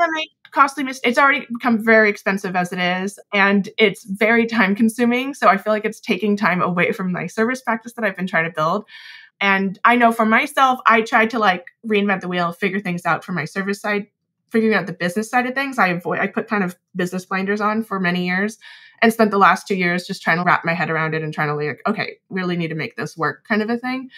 to make costly mistakes. It's already become very expensive as it is, and it's very time consuming. So I feel like it's taking time away from my service practice that I've been trying to build. And I know for myself, I tried to like reinvent the wheel, figure things out for my service side, figuring out the business side of things. I put kind of business blinders on for many years and spent the last 2 years just trying to wrap my head around it and trying to like, okay, really need to make this work kind of a thing.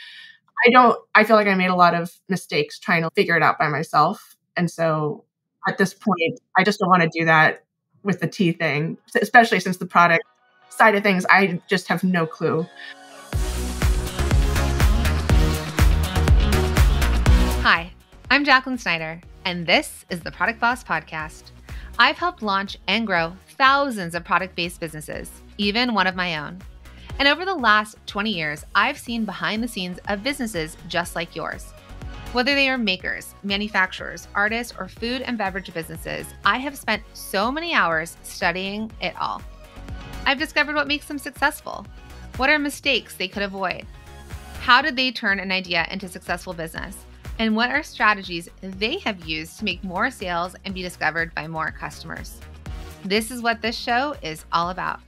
I feel like I made a lot of mistakes trying to figure it out by myself. And so at this point, I just don't want to do that with the tea thing, especially since the product side of things, I just have no clue. Hi, I'm Jacqueline Snyder, and this is the Product Boss Podcast. I've helped launch and grow thousands of product-based businesses, even one of my own. And over the last 20 years, I've seen behind the scenes of businesses just like yours. Whether they are makers, manufacturers, artists, or food and beverage businesses, I have spent so many hours studying it all. I've discovered what makes them successful. What are mistakes they could avoid? How did they turn an idea into successful business? And what are strategies they have used to make more sales and be discovered by more customers? This is what this show is all about.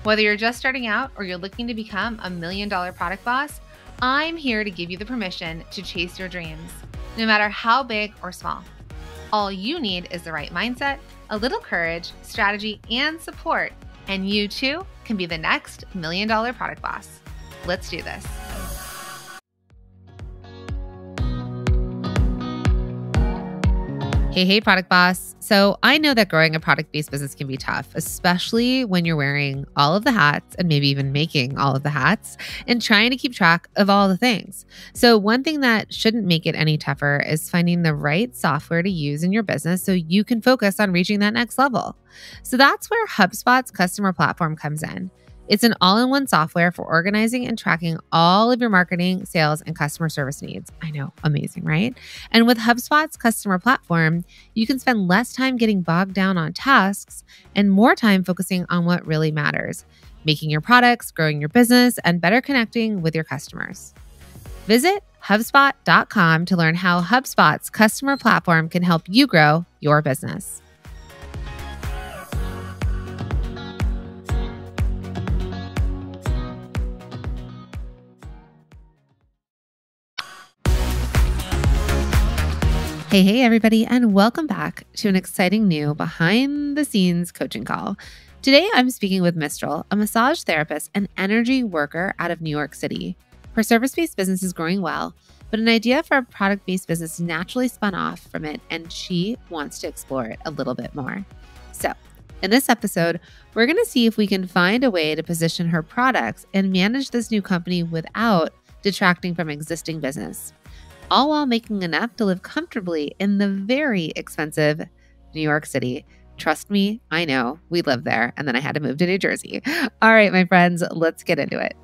Whether you're just starting out or you're looking to become $1 million product boss, I'm here to give you the permission to chase your dreams, no matter how big or small. All you need is the right mindset, a little courage, strategy, and support, and you too can be the next $1 million product boss. Let's do this. Hey, product boss. So I know that growing a product-based business can be tough, especially when you're wearing all of the hats and maybe even making all of the hats and trying to keep track of all the things. So one thing that shouldn't make it any tougher is finding the right software to use in your business so you can focus on reaching that next level. So that's where HubSpot's customer platform comes in. It's an all-in-one software for organizing and tracking all of your marketing, sales, and customer service needs. I know, amazing, right? And with HubSpot's customer platform, you can spend less time getting bogged down on tasks and more time focusing on what really matters, making your products, growing your business, and better connecting with your customers. Visit HubSpot.com to learn how HubSpot's customer platform can help you grow your business. Hey, everybody, and welcome back to an exciting new behind-the-scenes coaching call. Today, I'm speaking with Mystral, a massage therapist and energy worker out of New York City. Her service-based business is growing well, but an idea for a product-based business naturally spun off from it, and she wants to explore it a little bit more. So, in this episode, we're going to see if we can find a way to position her products and manage this new company without detracting from existing business, all while making enough to live comfortably in the very expensive New York City. Trust me, I know. We lived there, and then I had to move to New Jersey. All right, my friends, let's get into it.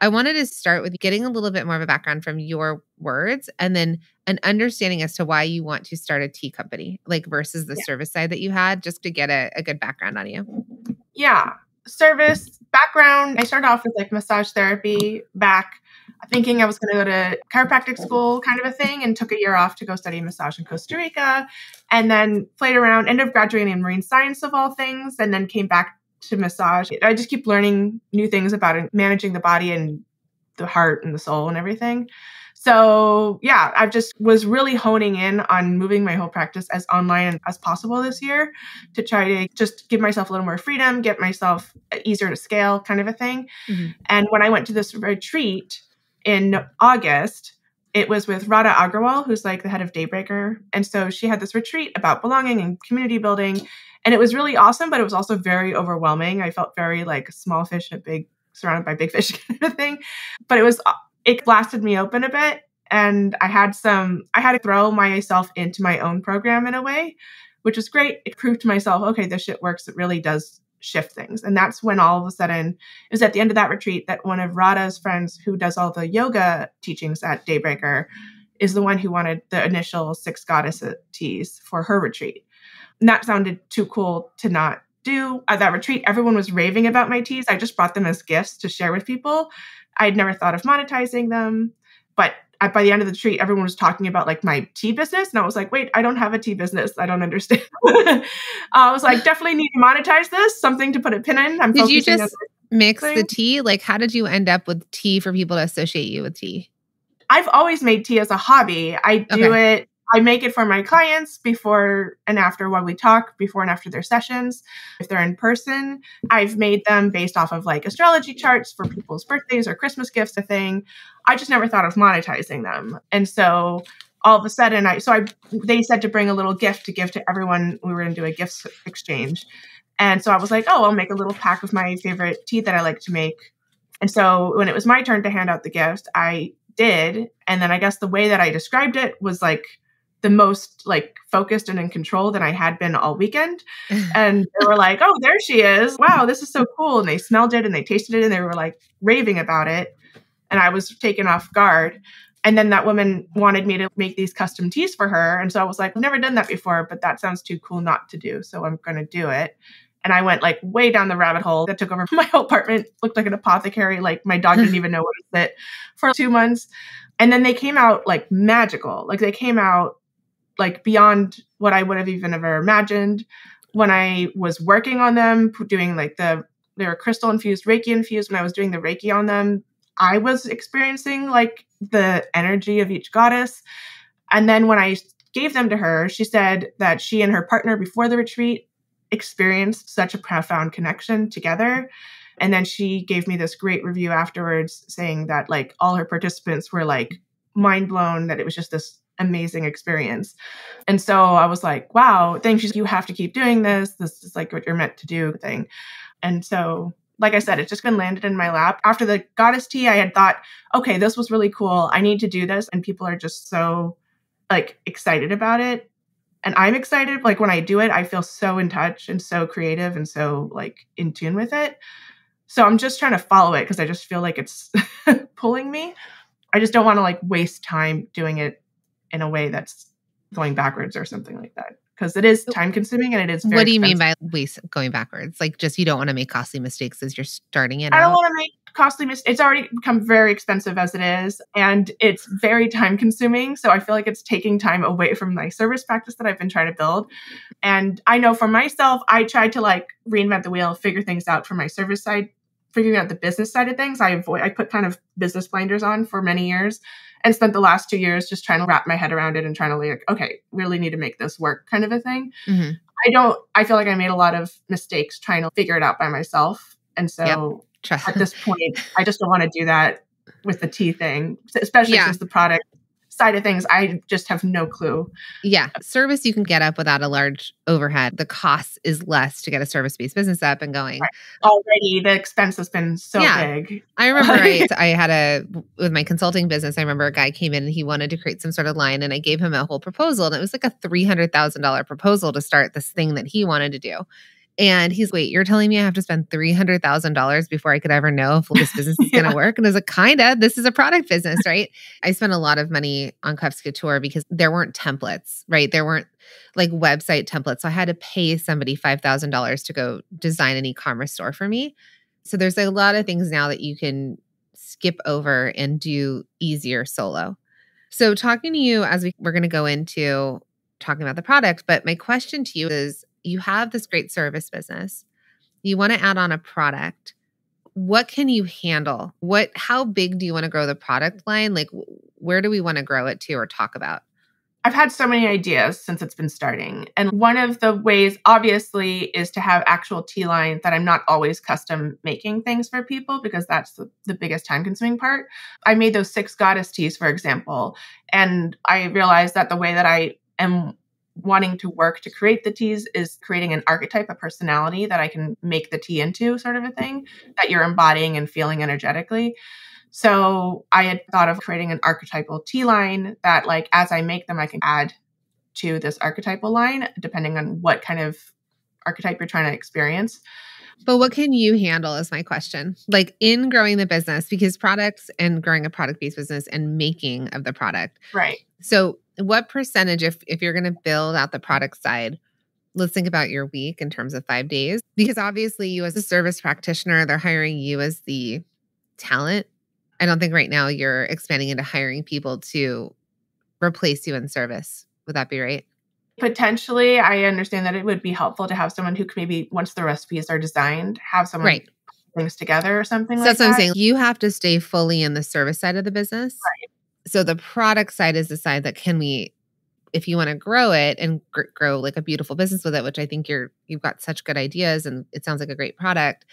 I wanted to start with getting a little bit more of a background from your words and then an understanding as to why you want to start a tea company, like versus the service side that you had, just to get a good background on you. Yeah. Service background. I started off with like massage therapy back thinking I was going to go to chiropractic school kind of a thing, and took a year off to go study massage in Costa Rica, and then played around, ended up graduating in marine science of all things, and then came back to massage. I just keep learning new things about it, managing the body and the heart and the soul and everything. So yeah, I just was really honing in on moving my whole practice as online as possible this year to try to just give myself a little more freedom, get myself easier to scale kind of a thing. Mm-hmm. And when I went to this retreat in August, it was with Radha Agrawal, who's like the head of Daybreaker. And so she had this retreat about belonging and community building. And it was really awesome, but it was also very overwhelming. I felt very like small fish in a big, surrounded by big fish kind of a thing. But it blasted me open a bit. And I had to throw myself into my own program in a way, which was great. It proved to myself, okay, this shit works. It really does shift things. And that's when all of a sudden, it was at the end of that retreat that one of Radha's friends who does all the yoga teachings at Daybreaker is the one who wanted the initial 6 goddess teas for her retreat. And that sounded too cool to not do. At that retreat, everyone was raving about my teas. I just brought them as gifts to share with people. I'd never thought of monetizing them, but by the end of the retreat, everyone was talking about like my tea business. And I was like, wait, I don't have a tea business. I don't understand. I was like, definitely need to monetize this, something to put a pin in. I'm Did you focusing just on mix the thing. tea? Like, how did you end up with tea for people to associate you with tea? I've always made tea as a hobby. I do it. I make it for my clients before and after when we talk, before and after their sessions. If they're in person, I've made them based off of like astrology charts for people's birthdays or Christmas gifts, a thing. I just never thought of monetizing them. And so all of a sudden, they said to bring a little gift to give to everyone. We were going to do a gift exchange. And so I was like, oh, I'll make a little pack of my favorite tea that I like to make. And so when it was my turn to hand out the gift, I did. And then I guess the way that I described it was like the most like focused and in control that I had been all weekend. And they were like, oh, there she is. Wow, this is so cool. And they smelled it and they tasted it and they were like raving about it. And I was taken off guard. And then that woman wanted me to make these custom teas for her. And so I was like, I've never done that before, but that sounds too cool not to do. So I'm going to do it. And I went like way down the rabbit hole that took over my whole apartment, looked like an apothecary. Like my dog didn't even know what to sit for 2 months. And then they came out like magical. Like they came out like beyond what I would have even ever imagined. When I was working on them, doing like they were crystal infused, Reiki infused. When I was doing the Reiki on them, I was experiencing like the energy of each goddess. And then when I gave them to her, she said that she and her partner before the retreat experienced such a profound connection together. And then she gave me this great review afterwards saying that like all her participants were like mind blown, that it was just this amazing experience. And so I was like, wow, thank you. You have to keep doing this. This is like what you're meant to do thing. And so, like I said, it's just been landed in my lap. After the goddess tea, I had thought, okay, this was really cool. I need to do this. And people are just so like excited about it. And I'm excited. Like when I do it, I feel so in touch and so creative and so like in tune with it. So I'm just trying to follow it because I just feel like it's pulling me. I just don't want to like waste time doing it in a way that's going backwards or something like that. Because it is time consuming and it is very What do you mean expensive. by going backwards? Like just you don't want to make costly mistakes as you're starting it I don't out? want to make costly mistakes. It's already become very expensive as it is. And it's very time consuming. So I feel like it's taking time away from my service practice that I've been trying to build. And I know for myself, I tried to like reinvent the wheel, figure things out for my service side, figuring out the business side of things. I put kind of business blinders on for many years and spent the last 2 years just trying to wrap my head around it and trying to like, okay, really need to make this work kind of a thing. Mm-hmm. I feel like I made a lot of mistakes trying to figure it out by myself. And so at this point, I just don't want to do that with the tea thing, especially since the product side of things, I just have no clue. Yeah. Service you can get up without a large overhead. The cost is less to get a service-based business up and going. Right. Already, the expense has been so big. I remember I had with my consulting business, I remember a guy came in and he wanted to create some sort of line and I gave him a whole proposal and it was like a $300,000 proposal to start this thing that he wanted to do. And he's, wait, you're telling me I have to spend $300,000 before I could ever know if this business is going to work? And I was like, kinda, this is a product business, right? I spent a lot of money on Cuffs Couture because there weren't templates, right? There weren't like website templates. So I had to pay somebody $5,000 to go design an e-commerce store for me. So there's a lot of things now that you can skip over and do easier solo. So talking to you as we're going to go into talking about the product, but my question to you is, you have this great service business. You want to add on a product. What can you handle? How big do you want to grow the product line? Like, where do we want to grow it to or talk about? I've had so many ideas since it's been starting. And one of the ways, obviously, is to have actual tea line that I'm not always custom making things for people because that's the biggest time consuming part. I made those 6 goddess teas, for example, and I realized that the way that I am wanting to work to create the teas is creating an archetype, a personality that I can make the tea into, sort of a thing that you're embodying and feeling energetically. So I had thought of creating an archetypal tea line that, like, as I make them, I can add to this archetypal line, depending on what kind of archetype you're trying to experience. But what can you handle is my question. Like in growing the business, because products and growing a product-based business and making of the product. Right. So what percentage, if you're going to build out the product side, let's think about your week in terms of 5 days, because obviously you as a service practitioner, they're hiring you as the talent I don't think right now you're expanding into hiring people to replace you in service. Would that be right? Potentially, I understand that it would be helpful to have someone who could maybe, once the recipes are designed, have someone Right. put things together or something So like that's what I'm that. saying. You have to stay fully in the service side of the business. Right. So the product side is the side that if you want to grow it and grow like a beautiful business with it, which I think you've got such good ideas and it sounds like a great product,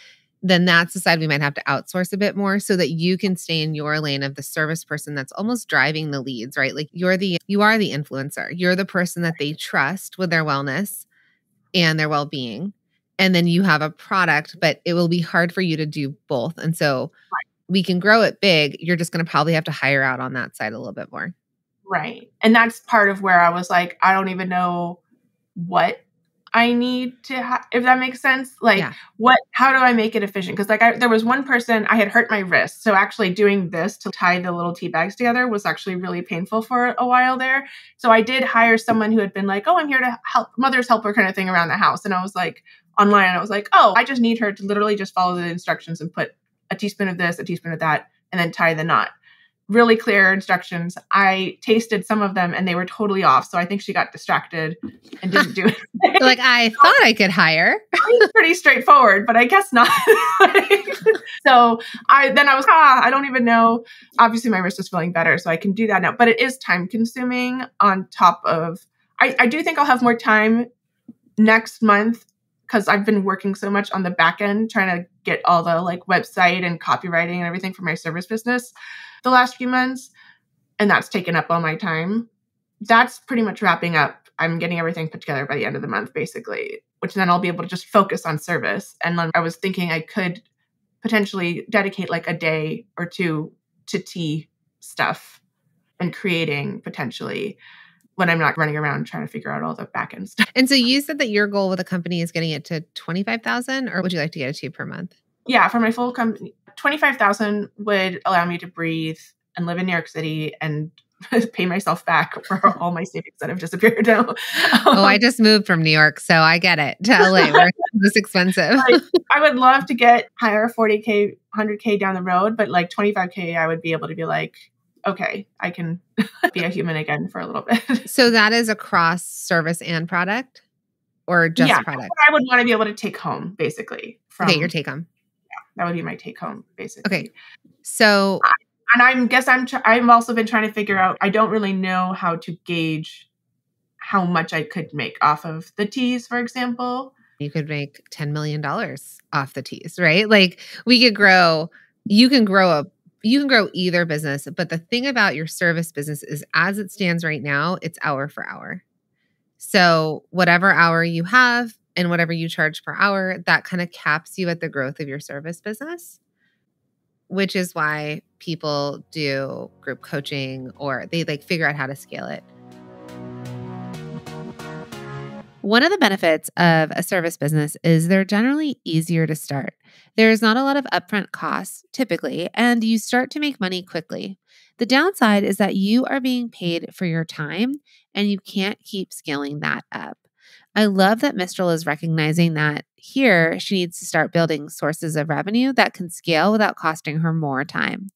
then that's the side we might have to outsource a bit more so that you can stay in your lane of the service person that's almost driving the leads, right? Like you are the influencer. You're the person that they trust with their wellness and their well-being. And then you have a product, but it will be hard for you to do both. And so we can grow it big. You're just going to probably have to hire out on that side a little bit more. Right. And that's part of where I was like, I don't even know what I need to, if that makes sense. Like, how do I make it efficient? Because there was one person, I had hurt my wrist. So actually doing this to tie the little tea bags together was actually really painful for a while there. So I did hire someone who had been like, oh, I'm here to help, mother's helper kind of thing around the house. And I was like, online, I was like, oh, I just need her to literally just follow the instructions and put a teaspoon of this, a teaspoon of that, and then tie the knot. Really clear instructions. I tasted some of them and they were totally off. So I think she got distracted and didn't do it. Like, I thought I could hire. It's pretty straightforward, but I guess not. So I was, I don't even know. Obviously my wrist is feeling better, so I can do that now. But it is time consuming on top of, I do think I'll have more time next month because I've been working so much on the back end, trying to get all the like website and copywriting and everything for my service business the last few months. And that's taken up all my time. That's pretty much wrapping up. I'm getting everything put together by the end of the month, basically, which then I'll be able to just focus on service. And then I was thinking I could potentially dedicate like a day or two to tea stuff and creating potentially when I'm not running around trying to figure out all the back end stuff. And so you said that your goal with the company is getting it to 25,000, or would you like to get it to per month? Yeah, for my full company, 25,000 would allow me to breathe and live in New York City and pay myself back for all my savings that have disappeared now. I just moved from New York, so I get it. To LA, where it's expensive. I would love to hire 40K, 100K down the road, but like 25K, I would be able to be like, okay, I can be a human again for a little bit. So that is across service and product, or just product? I would want to be able to take home, basically. Okay, your take home. Yeah, that would be my take home, basically. Okay, so and I've also been trying to figure out. I don't really know how to gauge how much I could make off of the teas, for example. You could make $10 million off the teas, right? Like we could grow. You can grow either business, but the thing about your service business is as it stands right now, it's hour for hour. So whatever hour you have and whatever you charge per hour, that kind of caps you at the growth of your service business, which is why people do group coaching or they like figure out how to scale it. One of the benefits of a service business is they're generally easier to start. There's not a lot of upfront costs, typically, and you start to make money quickly. The downside is that you are being paid for your time, and you can't keep scaling that up. I love that Mystral is recognizing that here she needs to start building sources of revenue that can scale without costing her more time.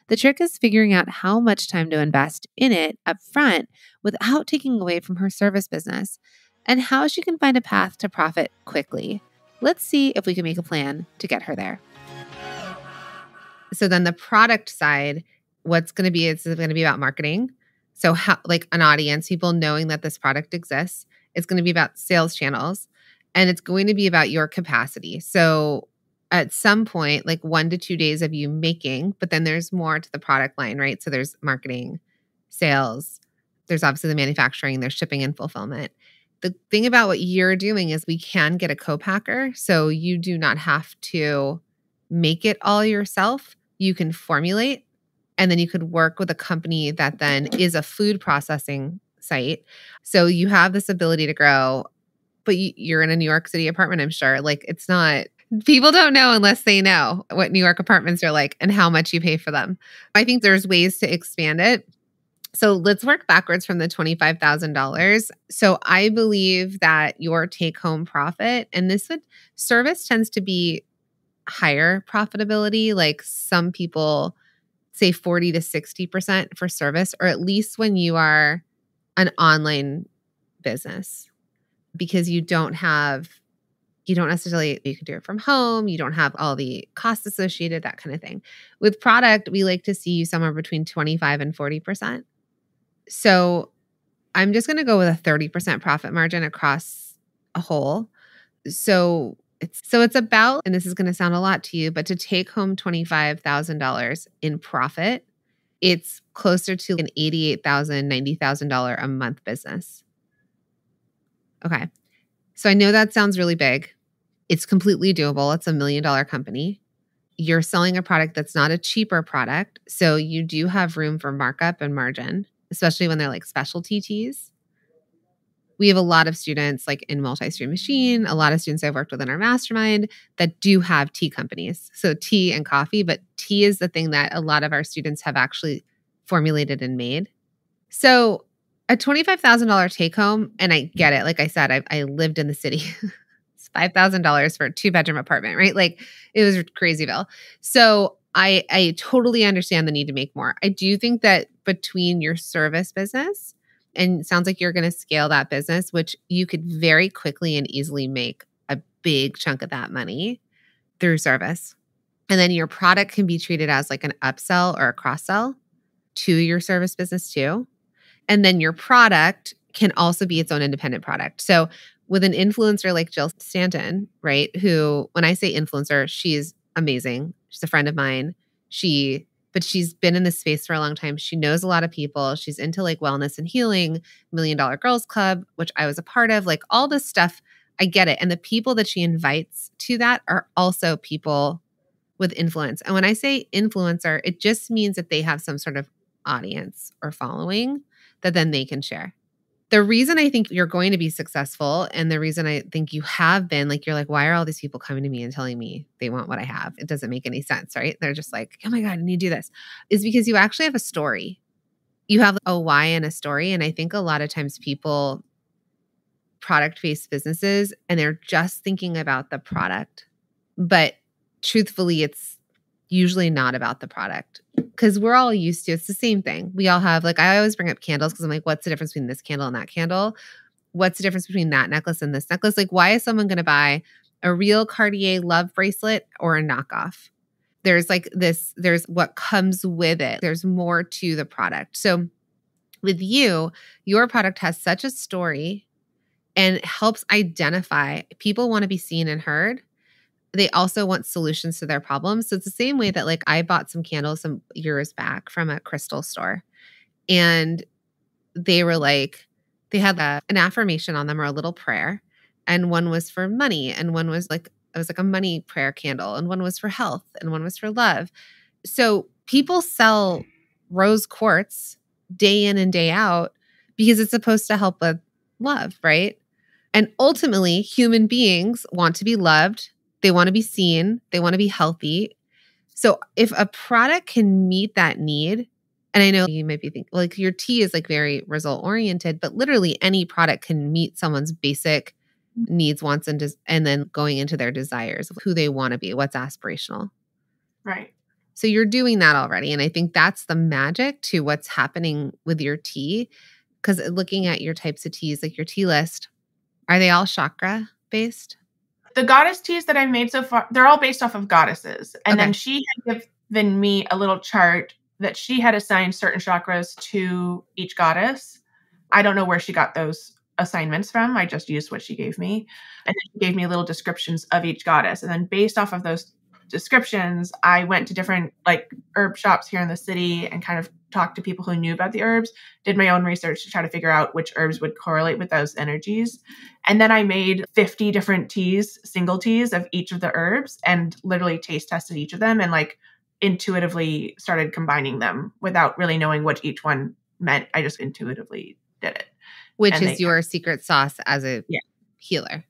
The trick is figuring out how much time to invest in it up front without taking away from her service business, and how she can find a path to profit quickly. Let's see if we can make a plan to get her there. So then the product side, it's going to be about marketing. So how, like an audience, people knowing that this product exists. It's going to be about sales channels, and it's going to be about your capacity. So at some point, like 1 to 2 days of you making, but then there's more to the product line, right? So there's marketing, sales, there's obviously the manufacturing, there's shipping and fulfillment. The thing about what you're doing is we can get a co-packer. So you do not have to make it all yourself. You can formulate, and then you could work with a company that then is a food processing site. So you have this ability to grow, but you're in a New York City apartment, I'm sure. Like it's not, people don't know unless they know what New York apartments are like and how much you pay for them. I think there's ways to expand it. So let's work backwards from the $25,000. So I believe that your take-home profit, and service tends to be higher profitability. Like some say 40 to 60% for service, or at least when you are an online business, because you don't necessarily, you can do it from home. You don't have all the costs associated, that kind of thing. With product, we like to see you somewhere between 25 and 40%. So I'm just going to go with a 30% profit margin across a whole. So it's about, and this is going to sound a lot to you, but to take home $25,000 in profit, it's closer to an $88,000, $90,000 a month business. Okay. So I know that sounds really big. It's completely doable. It's $1 million company. You're selling a product that's not a cheaper product. So you do have room for markup and margin, especially when they're like specialty teas. We have a lot of students like in Multi-Stream Machine, a lot of students I've worked with in our mastermind that do have tea companies. So tea and coffee, but tea is the thing that a lot of our students have actually formulated and made. So a $25,000 take home, and I get it. Like I said, I lived in the city. It's $5,000 for a 2-bedroom apartment, right? Like it was crazyville. So I totally understand the need to make more. I do think that between your service business, and it sounds like you're going to scale that business, which you could very quickly and easily make a big chunk of that money through service. And then your product can be treated as like an upsell or a cross-sell to your service business too. And then your product can also be its own independent product. So with an influencer like Jill Stanton, right, who, when I say influencer, she's amazing. She's a friend of mine. But she's been in this space for a long time. She knows a lot of people. She's into like wellness and healing, $1 Million Girls Club, which I was a part of, like all this stuff. I get it. And the people that she invites to that are also people with influence. And when I say influencer, it just means that they have some sort of audience or following that then they can share. The reason I think you're going to be successful, and the reason I think you have been, like, you're like, why are all these people coming to me and telling me they want what I have? It doesn't make any sense, right? They're just like, oh my God, I need to do this. Is because you actually have a story. You have a why and a story. And I think a lot of times people, product-based businesses, and they're just thinking about the product. But truthfully, it's usually not about the product. Because we're all used to, it's the same thing. We all have, like, I always bring up candles because I'm like, what's the difference between this candle and that candle? What's the difference between that necklace and this necklace? Like, why is someone going to buy a real Cartier love bracelet or a knockoff? There's like this, there's what comes with it. There's more to the product. So with you, your product has such a story and helps identify. People want to be seen and heard. They also want solutions to their problems. So it's the same way that, like, I bought some candles some years back from a crystal store, and they were like, they had an affirmation on them or a little prayer. And one was for money. And one was like, it was like a money prayer candle. And one was for health. And one was for love. So people sell rose quartz day in and day out because it's supposed to help with love, right? And ultimately, human beings want to be loved. They want to be seen. They want to be healthy. So if a product can meet that need, and I know you might be thinking, like, your tea is like very result oriented, but literally any product can meet someone's basic needs, wants, and then going into their desires of who they want to be, what's aspirational. Right. So you're doing that already. And I think that's the magic to what's happening with your tea. Because looking at your types of teas, like your tea list, are they all chakra based? The goddess teas that I've made so far, they're all based off of goddesses. And Okay. then she had given me a little chart that she had assigned certain chakras to each goddess. I don't know where she got those assignments from. I just used what she gave me. And then she gave me little descriptions of each goddess. And then based off of those descriptions, I went to different like herb shops here in the city and kind of talked to people who knew about the herbs, did my own research to try to figure out which herbs would correlate with those energies. And then I made 50 different teas, single teas of each of the herbs, and literally taste tested each of them and like intuitively started combining them without really knowing what each one meant. I just intuitively did it. Which is your secret sauce as a healer.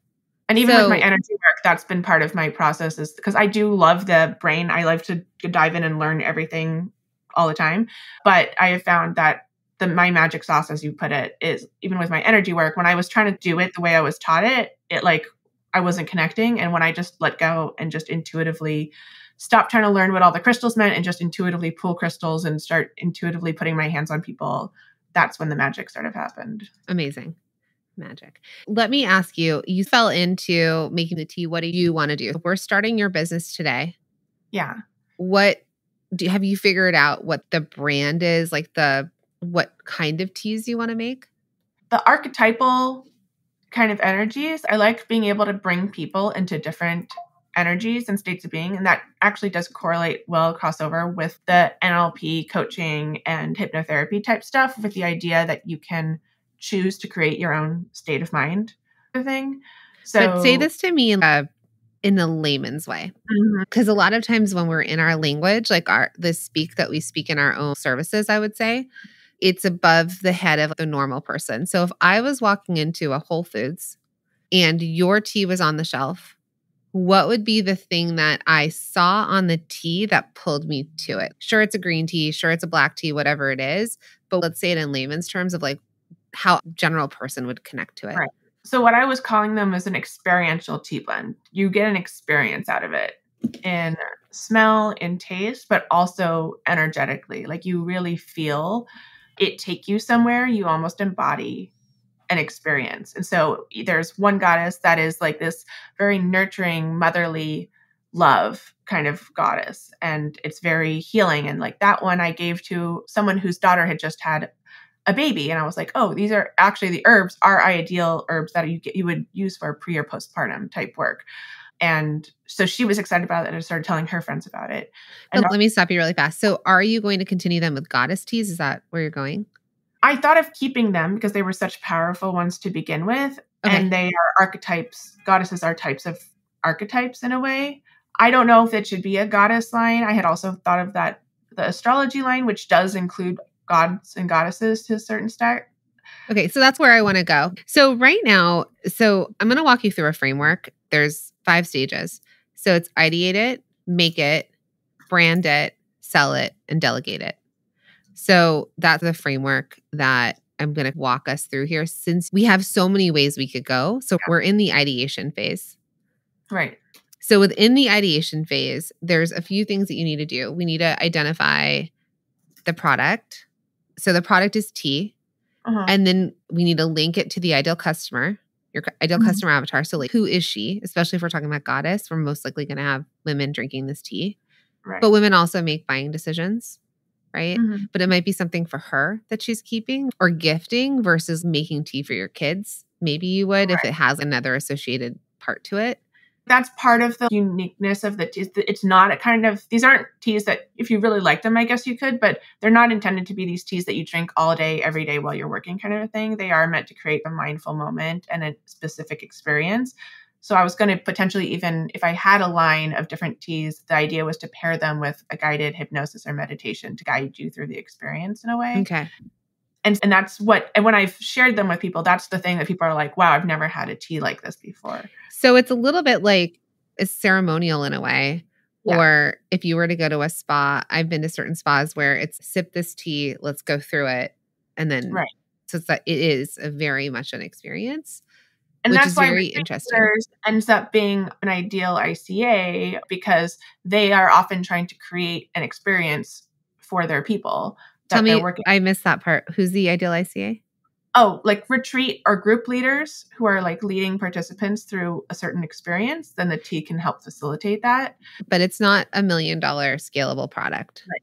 And even with my energy work, that's been part of my process, is because I do love the brain. I love to dive in and learn everything all the time. But I have found that my magic sauce, as you put it, is even with my energy work, when I was trying to do it the way I was taught it, like I wasn't connecting. And when I just let go and just intuitively stop trying to learn what all the crystals meant and just intuitively pull crystals and start intuitively putting my hands on people, that's when the magic sort of happened. Amazing. Magic. Let me ask you, you fell into making the tea. What do you want to do? We're starting your business today. Yeah. Have you figured out what the brand is? Like what kind of teas you want to make? The archetypal kind of energies, I like being able to bring people into different energies and states of being. And that actually does correlate well, crossover with the NLP coaching and hypnotherapy type stuff, with the idea that you can choose to create your own state of mind thing. So, but say this to me in a layman's way. Because a lot of times when we're in our language, like the speak that we speak in our own services, I would say, it's above the head of the normal person. So if I was walking into a Whole Foods and your tea was on the shelf, what would be the thing that I saw on the tea that pulled me to it? Sure, it's a green tea. Sure, it's a black tea, whatever it is. But let's say it in layman's terms of like how a general person would connect to it. Right. So what I was calling them is an experiential tea blend. You get an experience out of it in smell, in taste, but also energetically. Like you really feel it take you somewhere. You almost embody an experience. And so there's one goddess that is like this very nurturing, motherly love kind of goddess. And it's very healing. And like that one I gave to someone whose daughter had just had a baby. And I was like, oh, these are actually the herbs are ideal herbs that you would use for pre or postpartum type work. And so she was excited about it and I started telling her friends about it. And let me stop you really fast. So are you going to continue them with goddess teas? Is that where you're going? I thought of keeping them because they were such powerful ones to begin with. Okay. And they are archetypes. Goddesses are types of archetypes in a way. I don't know if it should be a goddess line. I had also thought of the astrology line, which does include gods and goddesses to a certain extent. Okay, so that's where I want to go. So right now, I'm going to walk you through a framework. There's 5 stages. So it's ideate it, make it, brand it, sell it, and delegate it. So that's the framework that I'm going to walk us through here, since we have so many ways we could go. So we're in the ideation phase. Right. So within the ideation phase, there's a few things that you need to do. We need to identify the product. So the product is tea. And then we need to link it to the ideal customer, your ideal customer avatar. So like, who is she? Especially if we're talking about goddess, we're most likely going to have women drinking this tea. Right. But women also make buying decisions, right? But it might be something for her that she's keeping or gifting versus making tea for your kids. Maybe you would if it has another associated part to it. That's part of the uniqueness of the teas. It's not a kind of, these aren't teas that if you really like them, I guess you could, but they're not intended to be these teas that you drink all day, every day while you're working kind of a thing. They are meant to create a mindful moment and a specific experience. So I was going to potentially, even if I had a line of different teas, the idea was to pair them with a guided hypnosis or meditation to guide you through the experience in a way. Okay. And that's and when I've shared them with people, that's the thing that people are like, wow, I've never had a tea like this before. So it's a little bit like it's ceremonial in a way. Yeah. Or if you were to go to a spa, I've been to certain spas where it's sip this tea, let's go through it. And then, right. So it is a very much an experience. And which that's why very interesting. Ends up being an ideal ICA because they are often trying to create an experience for their people. Tell me, I missed that part. Who's the ideal ICA? Oh, like retreat or group leaders who are like leading participants through a certain experience, then the tea can help facilitate that. But it's not $1 million scalable product. Right.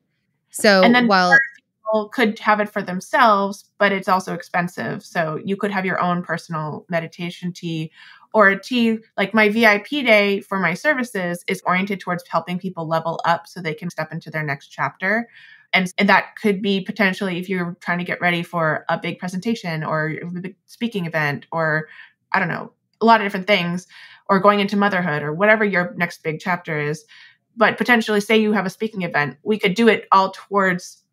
So and then people could have it for themselves, but it's also expensive. So you could have your own personal meditation tea or a tea. Like my VIP day for my services is oriented towards helping people level up so they can step into their next chapter. And that could be potentially if you're trying to get ready for a big presentation or a big speaking event or, I don't know, a lot of different things, or going into motherhood or whatever your next big chapter is. But potentially, say you have a speaking event, we could do it all towards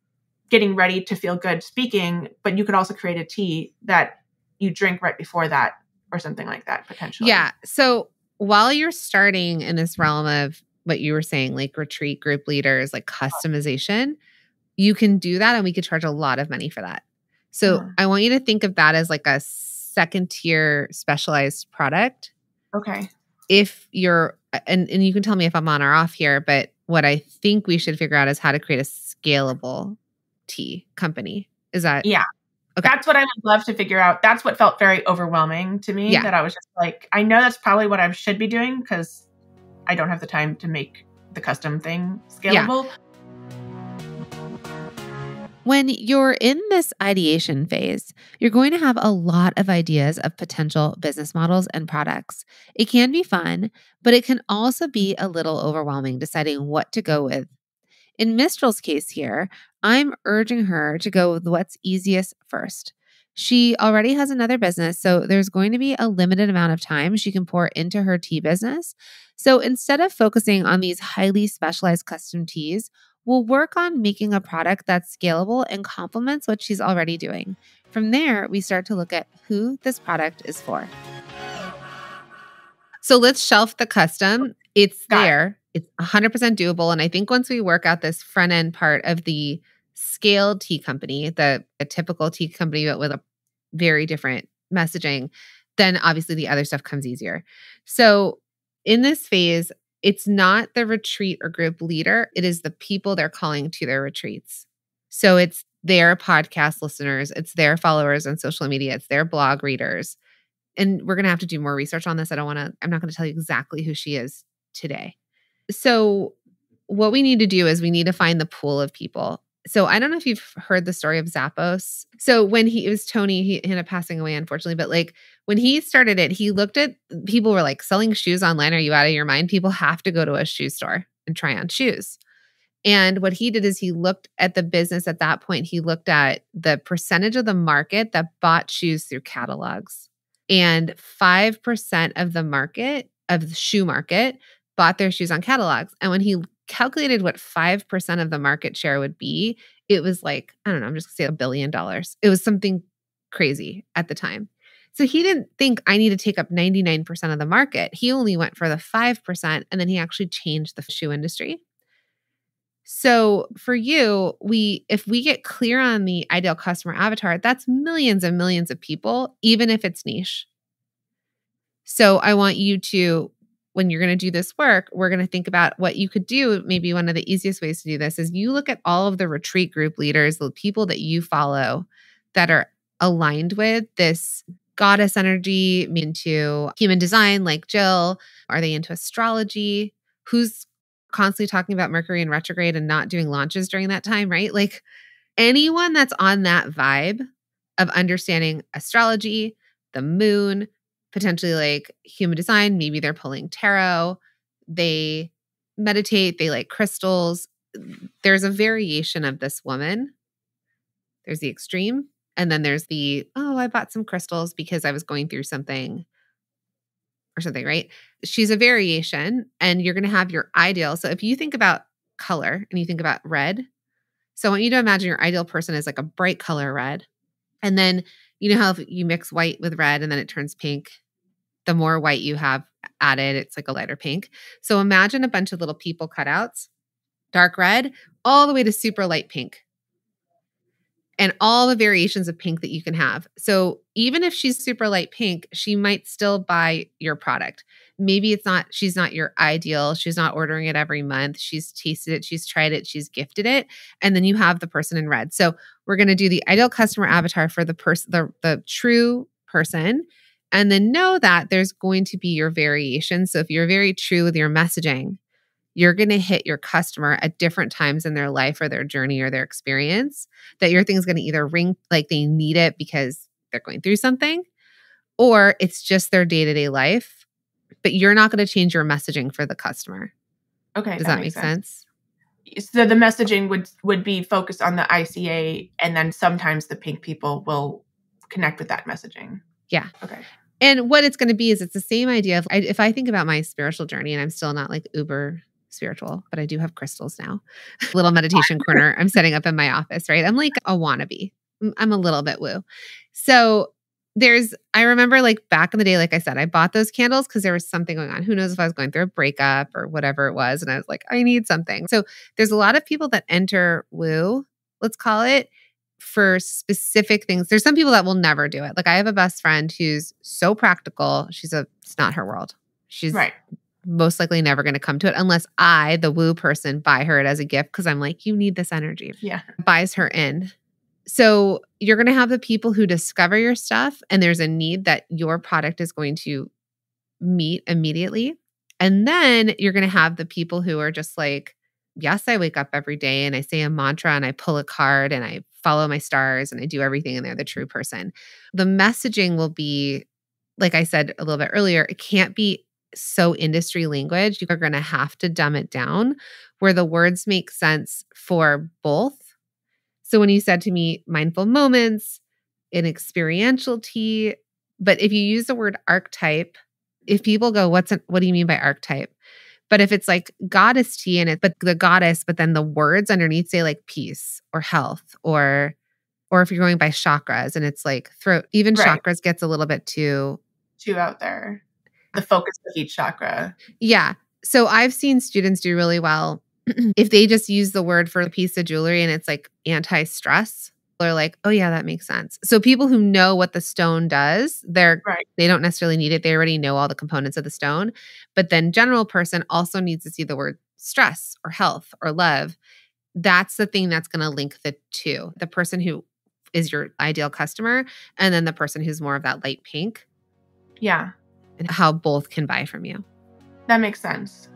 getting ready to feel good speaking, but you could also create a tea that you drink right before that or something like that, potentially. Yeah. So while you're starting in this realm of what you were saying, like retreat group leaders, like customization, you can do that and we could charge a lot of money for that. So I want you to think of that as like a second tier specialized product. Okay. If you're, and you can tell me if I'm on or off here, but what I think we should figure out is how to create a scalable tea company. Is that? Yeah. Okay. That's what I would love to figure out. That's what felt very overwhelming to me, that I was just like, I know that's probably what I should be doing because I don't have the time to make the custom thing scalable. Yeah. When you're in this ideation phase, you're going to have a lot of ideas of potential business models and products. It can be fun, but it can also be a little overwhelming deciding what to go with. In Mystral's case here, I'm urging her to go with what's easiest first. She already has another business, so there's going to be a limited amount of time she can pour into her tea business. So instead of focusing on these highly specialized custom teas, we'll work on making a product that's scalable and complements what she's already doing. From there, we start to look at who this product is for. So let's shelf the custom. It's there. It's 100% doable. And I think once we work out this front end part of the scaled tea company, a typical tea company, but with a very different messaging, then obviously the other stuff comes easier. So in this phase, it's not the retreat or group leader. It is the people they're calling to their retreats. So it's their podcast listeners. It's their followers on social media. It's their blog readers. And we're going to have to do more research on this. I'm not going to tell you exactly who she is today. So what we need to do is we need to find the pool of people. So I don't know if you've heard the story of Zappos. So when it was Tony, he ended up passing away, unfortunately. But like when he started it, he looked at people were like selling shoes online. Are you out of your mind? People have to go to a shoe store and try on shoes. And what he did is he looked at the business at that point. He looked at the percentage of the market that bought shoes through catalogs. And 5% of the market, of the shoe market, bought their shoes on catalogs. And when he calculated what 5% of the market share would be, it was like, I don't know, I'm just going to say $1 billion. It was something crazy at the time. So he didn't think I need to take up 99% of the market. He only went for the 5%, and then he actually changed the shoe industry. So for you, if we get clear on the ideal customer avatar, that's millions and millions of people, even if it's niche. So I want you to, when you're going to do this work, we're going to think about what you could do. Maybe one of the easiest ways to do this is you look at all of the retreat group leaders, the people that you follow that are aligned with this goddess energy, into human design, like Jill. Are they into astrology? Who's constantly talking about Mercury in retrograde and not doing launches during that time, right? Like anyone that's on that vibe of understanding astrology, the moon, potentially like human design, maybe they're pulling tarot, they meditate, they like crystals. There's a variation of this woman. There's the extreme. And then there's I bought some crystals because I was going through something or something, right? She's a variation, and you're going to have your ideal. So if you think about color and you think about red, so I want you to imagine your ideal person is like a bright color red. And then you know how if you mix white with red and then it turns pink, the more white you have added, it's like a lighter pink. So imagine a bunch of little people cutouts, dark red, all the way to super light pink. And all the variations of pink that you can have. So even if she's super light pink, she might still buy your product. Maybe she's not your ideal. She's not ordering it every month. She's tasted it. She's tried it. She's gifted it. And then you have the person in red. So we're going to do the ideal customer avatar for the person, the true person. And then know that there's going to be your variation. So if you're very true with your messaging, you're going to hit your customer at different times in their life or their journey or their experience, that your thing's going to either ring like they need it because they're going through something, or it's just their day-to-day life, but you're not going to change your messaging for the customer. Okay. Does that make sense? So the messaging would be focused on the ICA, and then sometimes the pink people will connect with that messaging. Yeah. Okay. And what it's going to be is it's the same idea of if I think about my spiritual journey, and I'm still not like uber spiritual, but I do have crystals now. Little meditation corner I'm setting up in my office, right? I'm like a wannabe. I'm a little bit woo. So I remember like back in the day, like I said, I bought those candles because there was something going on. Who knows if I was going through a breakup or whatever it was. And I was like, I need something. So there's a lot of people that enter woo, let's call it, for specific things. There's some people that will never do it. Like I have a best friend who's so practical. It's not her world. She's right. most likely never going to come to it unless I, the woo person, buy her it as a gift because I'm like, you need this energy. Yeah. Buys her in. So you're going to have the people who discover your stuff and there's a need that your product is going to meet immediately. And then you're going to have the people who are just like, yes, I wake up every day and I say a mantra and I pull a card and I follow my stars and I do everything and they're the true person. The messaging will be, like I said a little bit earlier, it can't be so industry language. You're going to have to dumb it down where the words make sense for both. So when you said to me, mindful moments, an experiential tea, but if you use the word archetype, if people go, what do you mean by archetype? But if it's like goddess tea and but the goddess, but then the words underneath say like peace or health or if you're going by chakras and it's like throat, even chakras gets a little bit too out there. The focus of each chakra. Yeah. So I've seen students do really well if they just use the word for a piece of jewelry and it's like anti-stress. They're like, oh yeah, that makes sense. So people who know what the stone does, they don't necessarily need it. They already know all the components of the stone. But then general person also needs to see the word stress or health or love. That's the thing that's going to link the two. The person who is your ideal customer and then the person who's more of that light pink. Yeah. And how both can buy from you. That makes sense.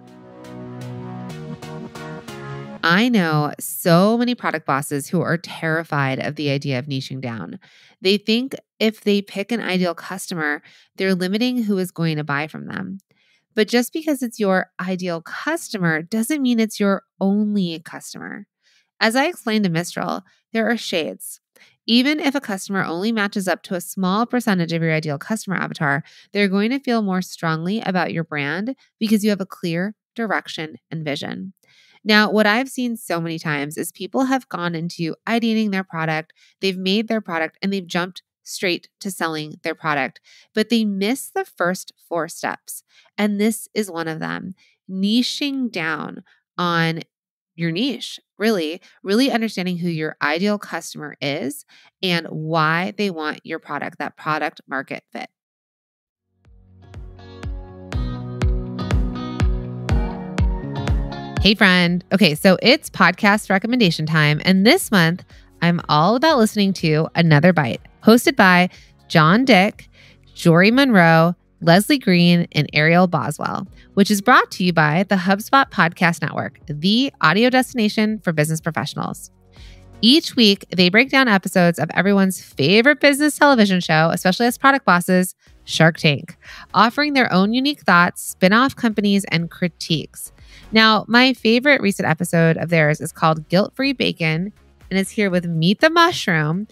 I know so many product bosses who are terrified of the idea of niching down. They think if they pick an ideal customer, they're limiting who is going to buy from them. But just because it's your ideal customer doesn't mean it's your only customer. As I explained to Mystral, there are shades. Even if a customer only matches up to a small percentage of your ideal customer avatar, they're going to feel more strongly about your brand because you have a clear direction and vision. Now, what I've seen so many times is people have gone into ideating their product, they've made their product, and they've jumped straight to selling their product, but they miss the first 4 steps. And this is one of them, niching down on your niche, really understanding who your ideal customer is and why they want your product, that product market fit. Hey friend. Okay, so it's podcast recommendation time. And this month, I'm all about listening to Another Bite, hosted by John Dick, Jory Monroe, Leslie Green, and Ariel Boswell, which is brought to you by the HubSpot Podcast Network, the audio destination for business professionals. Each week, they break down episodes of everyone's favorite business television show, especially as product bosses, Shark Tank, offering their own unique thoughts, spin-off companies, and critiques. Now, my favorite recent episode of theirs is called Guilt-Free Bacon, and it's here with Meet the Mushroom,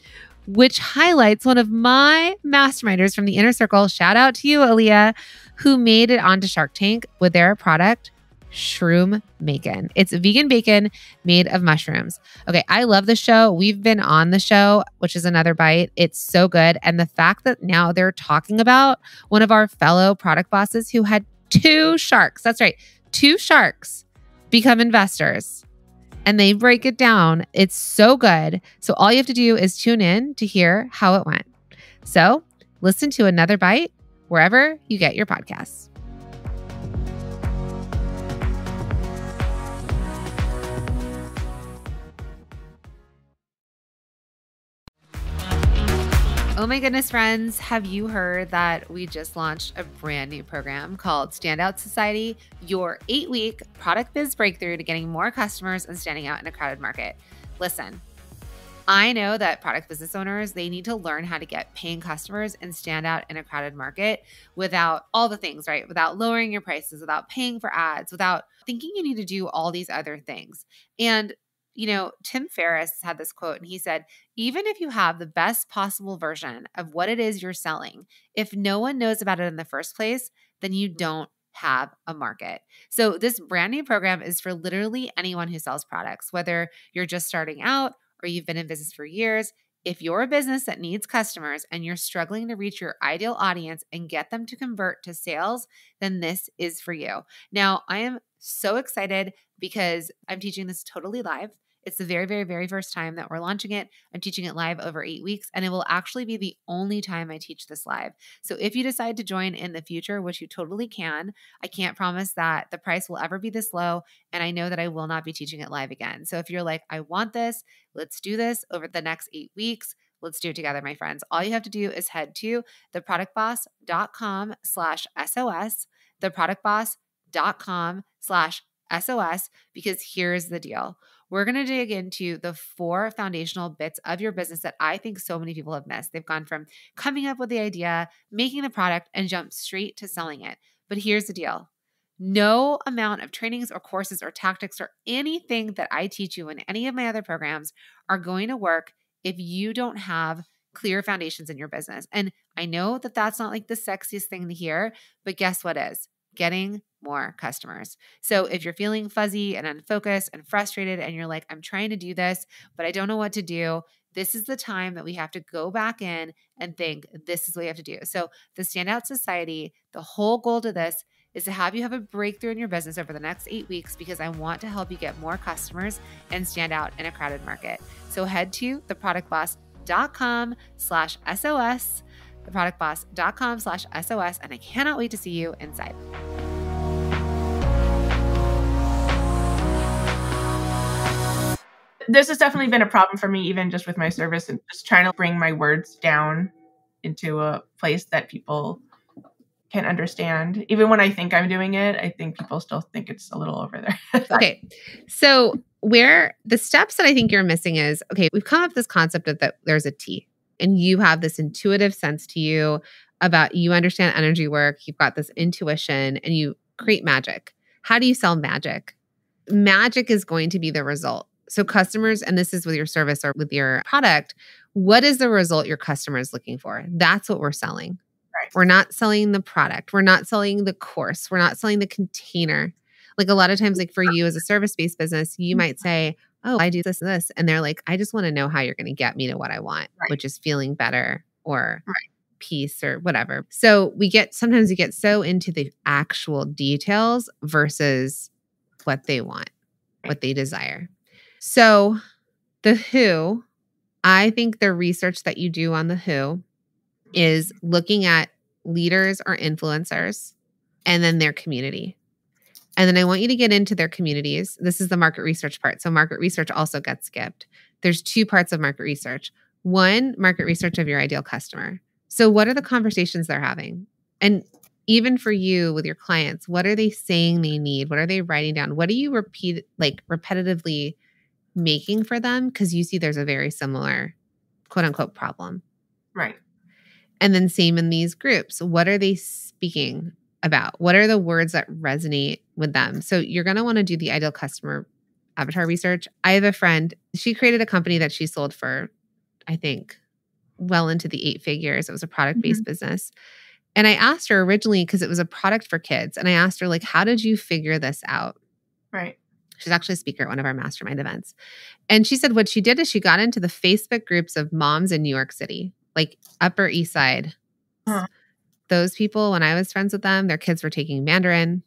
which highlights one of my masterminders from the inner circle. Shout out to you, Aaliyah, who made it onto Shark Tank with their product, Shroom Bacon. It's vegan bacon made of mushrooms. Okay, I love the show. We've been on the show, which is Another Bite. It's so good. And the fact that now they're talking about one of our fellow product bosses who had 2 sharks. That's right. 2 sharks become investors and they break it down. It's so good. So all you have to do is tune in to hear how it went. So listen to Another Bite wherever you get your podcasts. Oh my goodness, friends. Have you heard that we just launched a brand new program called Standout Society, your 8-week product biz breakthrough to getting more customers and standing out in a crowded market? Listen, I know that product business owners, they need to learn how to get paying customers and stand out in a crowded market without all the things, right? Without lowering your prices, without paying for ads, without thinking you need to do all these other things. And you know, Tim Ferriss had this quote and he said, even if you have the best possible version of what it is you're selling, if no one knows about it in the first place, then you don't have a market. So this brand new program is for literally anyone who sells products, whether you're just starting out or you've been in business for years. If you're a business that needs customers and you're struggling to reach your ideal audience and get them to convert to sales, then this is for you. Now, I am so excited because I'm teaching this totally live. It's the very, very, very first time that we're launching it. I'm teaching it live over 8 weeks, and it will actually be the only time I teach this live. So if you decide to join in the future, which you totally can, I can't promise that the price will ever be this low, and I know that I will not be teaching it live again. So if you're like, I want this, let's do this over the next 8 weeks. Let's do it together, my friends. All you have to do is head to theproductboss.com/SOS, theproductboss.com/SOS, because here's the deal. We're going to dig into the 4 foundational bits of your business that I think so many people have missed. They've gone from coming up with the idea, making the product, and jump straight to selling it. But here's the deal. No amount of trainings or courses or tactics or anything that I teach you in any of my other programs are going to work if you don't have clear foundations in your business. And I know that that's not like the sexiest thing to hear, but guess what is? Getting more customers. So if you're feeling fuzzy and unfocused and frustrated and you're like, I'm trying to do this, but I don't know what to do, this is the time that we have to go back in and think, this is what you have to do. So the Standout Society, the whole goal to this is to have you have a breakthrough in your business over the next 8 weeks, because I want to help you get more customers and stand out in a crowded market. So head to theproductboss.com/SOS, theproductboss.com/SOS, and I cannot wait to see you inside. This has definitely been a problem for me, even just with my service and just trying to bring my words down into a place that people can understand. Even when I think I'm doing it, I think people still think it's a little over there. Okay. So where the steps that I think you're missing is, okay, we've come up with this concept of that there's a T, and you have this intuitive sense to you about, you understand energy work, you've got this intuition, and you create magic. How do you sell magic? Magic is going to be the result. So customers, and this is with your service or with your product, what is the result your customer is looking for? That's what we're selling. Right. We're not selling the product. We're not selling the course. We're not selling the container. Like a lot of times, like for you as a service-based business, you might say, oh, I do this and this. And they're like, I just want to know how you're going to get me to what I want, right, which is feeling better or right, peace or whatever. So sometimes we get so into the actual details versus what they want, what they desire. So the who, I think the research that you do on the who is looking at leaders or influencers and then their community. And then I want you to get into their communities. This is the market research part. So market research also gets skipped. There's 2 parts of market research. One, market research of your ideal customer. So what are the conversations they're having? And even for you with your clients, what are they saying they need? What are they writing down? What do you repetitively making for them? Because you see there's a very similar quote unquote problem. Right. And then same in these groups. What are they speaking about? What are the words that resonate with them? So you're going to want to do the ideal customer avatar research. I have a friend, she created a company that she sold for, I think, well into the 8 figures. It was a product-based business. And I asked her originally, because it was a product for kids. And I asked her, like, how did you figure this out? Right. She's actually a speaker at one of our mastermind events. And she said what she did is she got into the Facebook groups of moms in New York City, like Upper East Side. Huh. Those people, when I was friends with them, their kids were taking Mandarin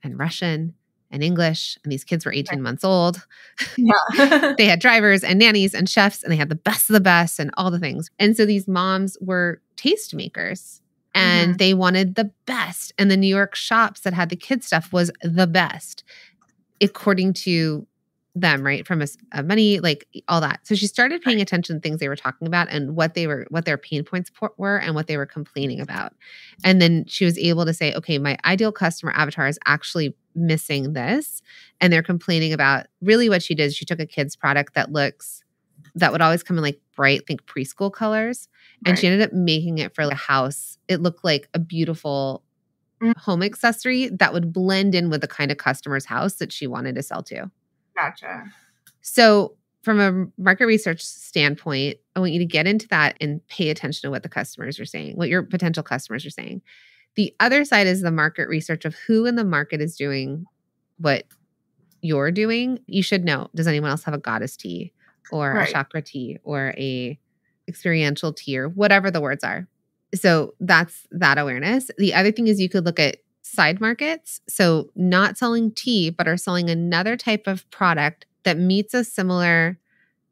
and Russian and English. And these kids were 18 months old. Yeah. They had drivers and nannies and chefs, and they had the best of the best and all the things. And so these moms were tastemakers. And they wanted the best. And the New York shops that had the kids stuff was the best, according to them, right? From a money, like all that. So she started paying attention to things they were talking about and what their pain points were and what they were complaining about. And then she was able to say, okay, my ideal customer avatar is actually missing this. And they're complaining about, really what she did is she took a kid's product that would always come in like bright, think preschool colors. And she ended up making it for like a house. It looked like a beautiful home accessory that would blend in with the kind of customer's house that she wanted to sell to. Gotcha. So from a market research standpoint, I want you to get into that and pay attention to what the customers are saying, what your potential customers are saying. The other side is the market research of who in the market is doing what you're doing. You should know, does anyone else have a goddess tea or a chakra tea or a experiential tea or whatever the words are? So that's that awareness. The other thing is you could look at side markets. So not selling tea, but are selling another type of product that meets a similar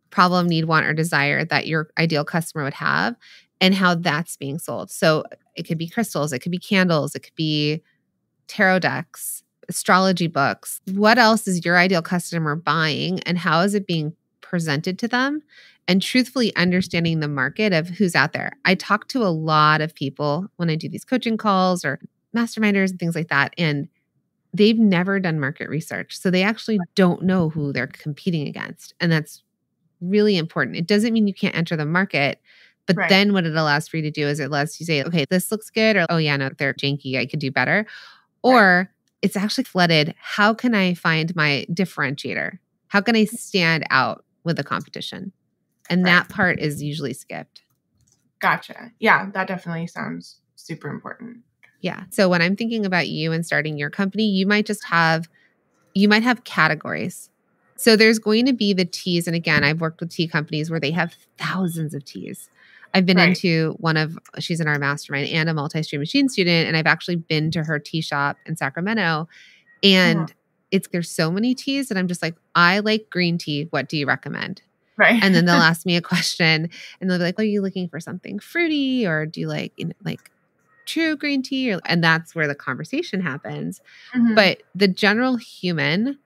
problem, need, want, or desire that your ideal customer would have, and how that's being sold. So it could be crystals, it could be candles, it could be tarot decks, astrology books. What else is your ideal customer buying, and how is it being presented to them? And truthfully understanding the market of who's out there. I talk to a lot of people when I do these coaching calls or masterminders and things like that, and they've never done market research. So they actually don't know who they're competing against. And that's really important. It doesn't mean you can't enter the market, but Right. then what it allows for you to do is it lets you say, okay, this looks good, or, oh yeah, no, they're janky, I could do better. Or it's actually flooded. How can I find my differentiator? How can I stand out with the competition? And that part is usually skipped. Gotcha. Yeah, that definitely sounds super important. Yeah. So when I'm thinking about you and starting your company, you might have categories. So there's going to be the teas. And again, I've worked with tea companies where they have thousands of teas. I've been into she's in our mastermind and a multi-stream machine student. And I've actually been to her tea shop in Sacramento. And there's so many teas that I'm just like, I like green tea. What do you recommend? Right. And then they'll ask me a question and they'll be like, well, are you looking for something fruity, or do you like, like true green tea? And that's where the conversation happens. Mm-hmm. But the general human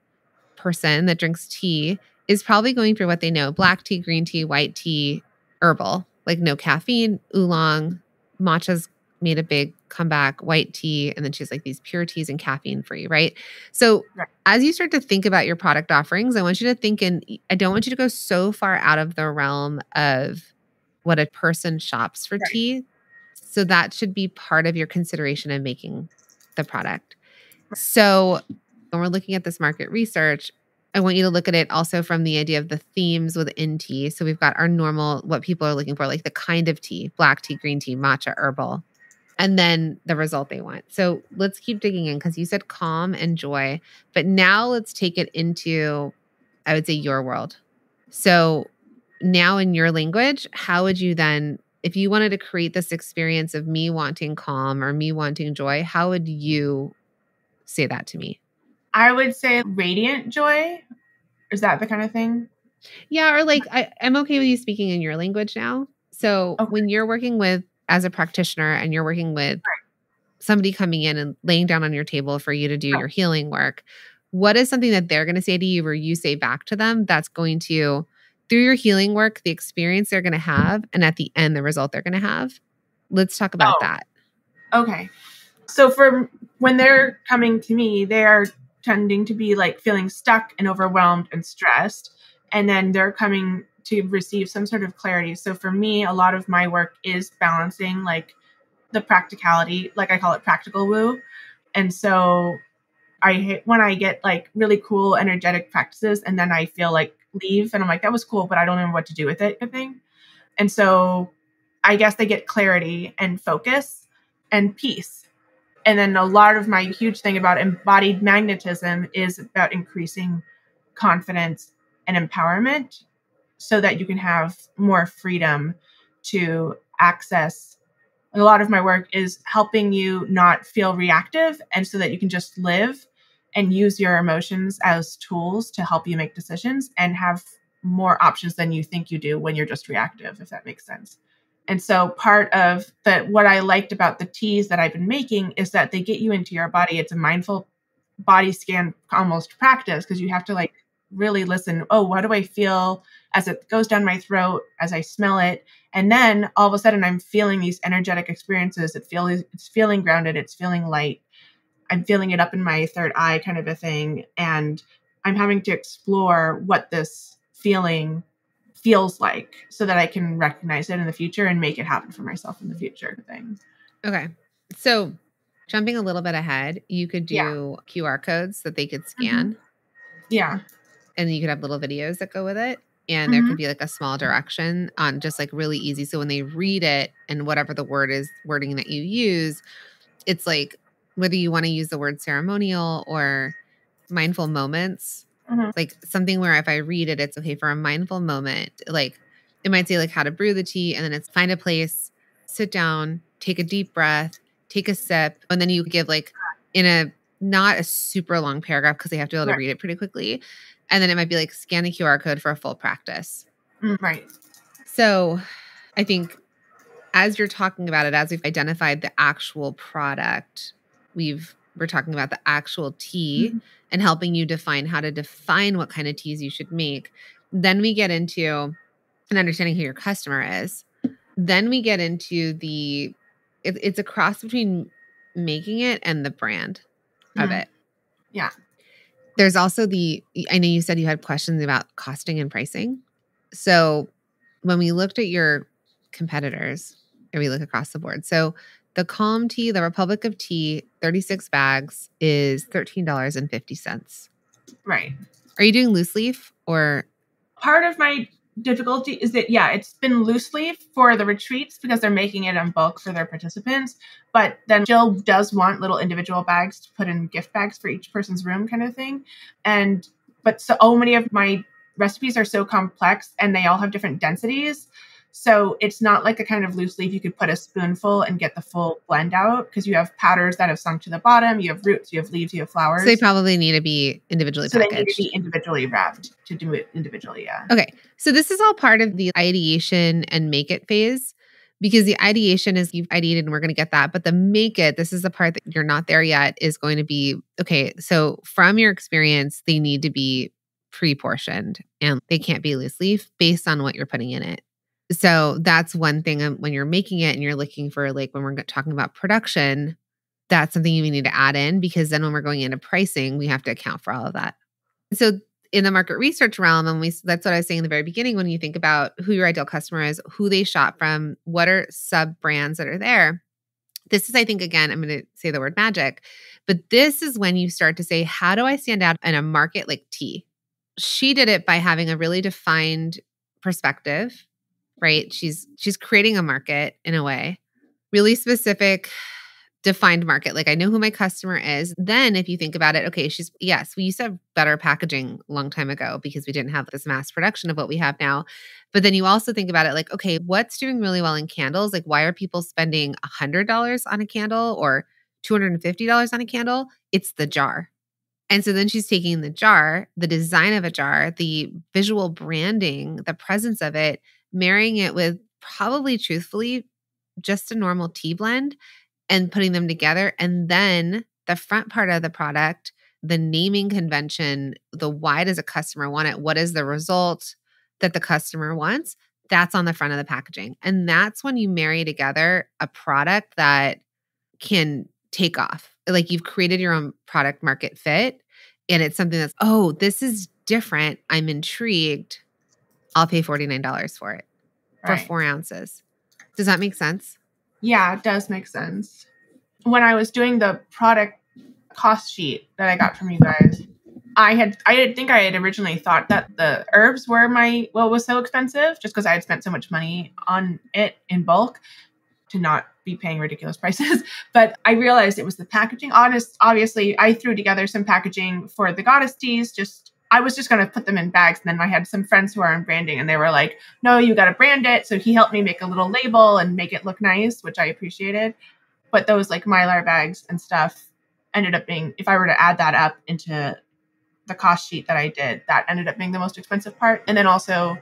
person that drinks tea is probably going through what they know: black tea, green tea, white tea, herbal, like no caffeine, oolong, matcha's made a big comeback, white tea, and then she's like these pure teas and caffeine free, right? So as you start to think about your product offerings, I want you to think, I don't want you to go so far out of the realm of what a person shops for tea. So that should be part of your consideration in making the product. So when we're looking at this market research, I want you to look at it also from the idea of the themes within tea. So we've got our normal, what people are looking for, like the kind of tea: black tea, green tea, matcha, herbal, and then the result they want. So let's keep digging in, because you said calm and joy, but now let's take it into, I would say, your world. So now in your language, how would you then, if you wanted to create this experience of me wanting calm or me wanting joy, how would you say that to me? I would say radiant joy. Is that the kind of thing? Yeah. Or like, I'm okay with you speaking in your language now. So when you're working with, as a practitioner, and you're working with somebody coming in and laying down on your table for you to do your healing work, what is something that they're going to say to you or you say back to them that's going to, through your healing work, the experience they're going to have, and at the end, the result they're going to have? Let's talk about that. Okay. So for when they're coming to me, they are tending to be like feeling stuck and overwhelmed and stressed. And then they're coming to receive some sort of clarity. So for me, a lot of my work is balancing like the practicality, like I call it practical woo. And so when I get like really cool energetic practices and then I feel like leave and I'm like, that was cool, but I don't know what to do with it, kind of thing. And so I guess they get clarity and focus and peace. And then a lot of my huge thing about embodied magnetism is about increasing confidence and empowerment so that you can have more freedom to access. A lot of my work is helping you not feel reactive, and so that you can just live and use your emotions as tools to help you make decisions and have more options than you think you do when you're just reactive, if that makes sense. And so part of what I liked about the teas that I've been making is that they get you into your body. It's a mindful body scan almost practice, because you have to like really listen. Oh, what do I feel as it goes down my throat, as I smell it? And then all of a sudden I'm feeling these energetic experiences. It's feeling grounded. It's feeling light. I'm feeling it up in my third eye, kind of a thing. And I'm having to explore what this feeling feels like so that I can recognize it in the future and make it happen for myself in the future thing. Okay. So jumping a little bit ahead, you could do QR codes that they could scan. Mm-hmm. Yeah. And you could have little videos that go with it. And there could be like a small direction on just like really easy. So when they read it and whatever the wording that you use, it's like whether you want to use the word ceremonial or mindful moments, like something where if I read it, it's okay for a mindful moment. Like it might say like how to brew the tea, and then it's find a place, sit down, take a deep breath, take a sip. And then you give like in a, not a super long paragraph because they have to be able to read it pretty quickly. And then it might be like scan the QR code for a full practice. Right. So I think as you're talking about it, as we've identified the actual product, we're talking about the actual tea and helping you define how to define what kind of teas you should make. Then we get into and understanding who your customer is. Then we get into it's a cross between making it and the brand of it. Yeah. There's also I know you said you had questions about costing and pricing. So when we looked at your competitors, or we look across the board. So the Calm Tea, the Republic of Tea, 36 bags is $13.50. Right. Are you doing loose leaf or? Part of my difficulty is that, it's been loose leaf for the retreats because they're making it in bulk for their participants. But then Jill does want little individual bags to put in gift bags for each person's room kind of thing. But so many of my recipes are so complex and they all have different densities. So it's not like a kind of loose leaf you could put a spoonful and get the full blend out, because you have powders that have sunk to the bottom, you have roots, you have leaves, you have flowers. So they probably need to be individually packaged. So they need to be individually wrapped to do it individually, yeah. Okay. So this is all part of the ideation and make it phase, because the ideation is you've ideated and we're going to get that. But the make it, this is the part that you're not there yet, is going to be, okay, so from your experience, they need to be pre-portioned and they can't be loose leaf based on what you're putting in it. So that's one thing when you're making it and you're looking for, like, when we're talking about production, that's something you need to add in, because then when we're going into pricing, we have to account for all of that. So in the market research realm, and that's what I was saying in the very beginning, when you think about who your ideal customer is, who they shop from, what are sub brands that are there. This is, I think, again, I'm going to say the word magic, but this is when you start to say, how do I stand out in a market like tea? She did it by having a really defined perspective, right? She's creating a market in a way, really specific, defined market. Like, I know who my customer is. Then if you think about it, okay, we used to have better packaging a long time ago because we didn't have this mass production of what we have now. But then you also think about it like, okay, what's doing really well in candles? Like, why are people spending $100 on a candle or $250 on a candle? It's the jar. And so then she's taking the jar, the design of a jar, the visual branding, the presence of it, marrying it with probably, truthfully, just a normal tea blend and putting them together. And then the front part of the product, the naming convention, the why does a customer want it? What is the result that the customer wants? That's on the front of the packaging. And that's when you marry together a product that can take off. Like, you've created your own product market fit. And it's something that's, oh, this is different. I'm intrigued. I'll pay $49 for it for 4 ounces. Does that make sense? Yeah, it does make sense. When I was doing the product cost sheet that I got from you guys, I think I had originally thought that the herbs were what was so expensive, just because I had spent so much money on it in bulk to not be paying ridiculous prices. But I realized it was the packaging. Obviously, I threw together some packaging for the goddess teas. I was just going to put them in bags. And then I had some friends who are in branding and they were like, no, you got to brand it. So he helped me make a little label and make it look nice, which I appreciated. But those like Mylar bags and stuff ended up being, if I were to add that up into the cost sheet that I did, that ended up being the most expensive part. And then also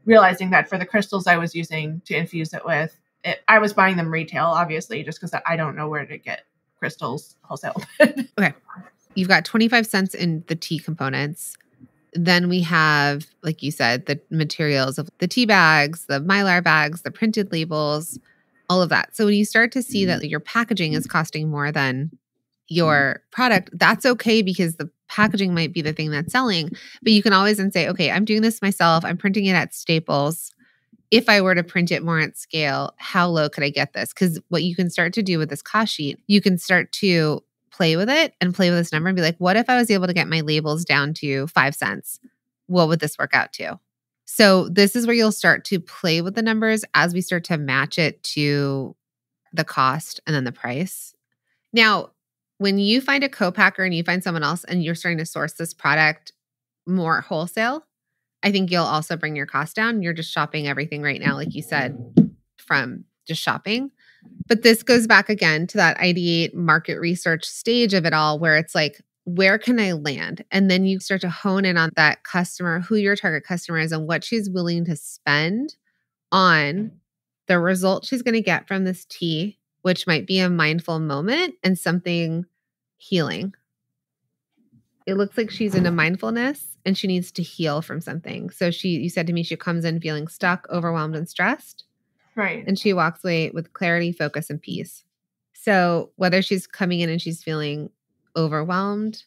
realizing that for the crystals I was using to infuse it with, I was buying them retail, obviously, just because I don't know where to get crystals wholesale. Okay. You've got 25 cents in the tea components. Then we have, like you said, the materials of the tea bags, the Mylar bags, the printed labels, all of that. So when you start to see that your packaging is costing more than your product, that's okay, because the packaging might be the thing that's selling. But you can always then say, okay, I'm doing this myself. I'm printing it at Staples. If I were to print it more at scale, how low could I get this? Because what you can start to do with this cost sheet, you can start to play with it and play with this number and be like, what if I was able to get my labels down to 5 cents? What would this work out to? So this is where you'll start to play with the numbers as we start to match it to the cost and then the price. Now, when you find a co-packer and you find someone else and you're starting to source this product more wholesale, I think you'll also bring your cost down. You're just shopping everything right now, like you said, from just shopping. But this goes back again to that ideate market research stage of it all, where it's like, where can I land? And then you start to hone in on that customer, who your target customer is and what she's willing to spend on the result she's going to get from this tea, which might be a mindful moment and something healing. It looks like she's into mindfulness and she needs to heal from something. So you said to me, she comes in feeling stuck, overwhelmed, and stressed. Right. And she walks away with clarity, focus, and peace. So whether she's coming in and she's feeling overwhelmed,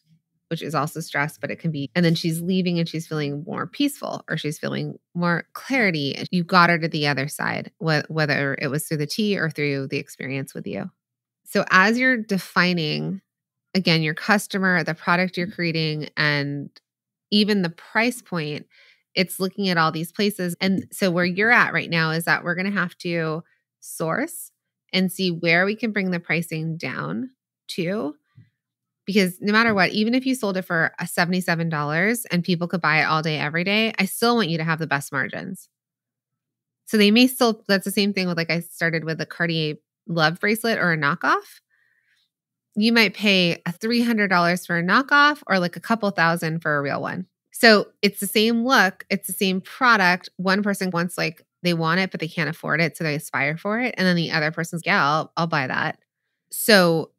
which is also stress, but it can be, and then she's leaving and she's feeling more peaceful or she's feeling more clarity. You got her to the other side, whether it was through the tea or through the experience with you. So as you're defining, again, your customer, the product you're creating, and even the price point, it's looking at all these places. And so where you're at right now is that we're going to have to source and see where we can bring the pricing down to. Because no matter what, even if you sold it for $77 and people could buy it all day, every day, I still want you to have the best margins. So they may still, that's the same thing with, like I started with a Cartier love bracelet or a knockoff. You might pay $300 for a knockoff or like a couple thousand for a real one. So it's the same look, it's the same product. One person wants, like, they want it, but they can't afford it, so they aspire for it. And then the other person's, yeah, I'll buy that. So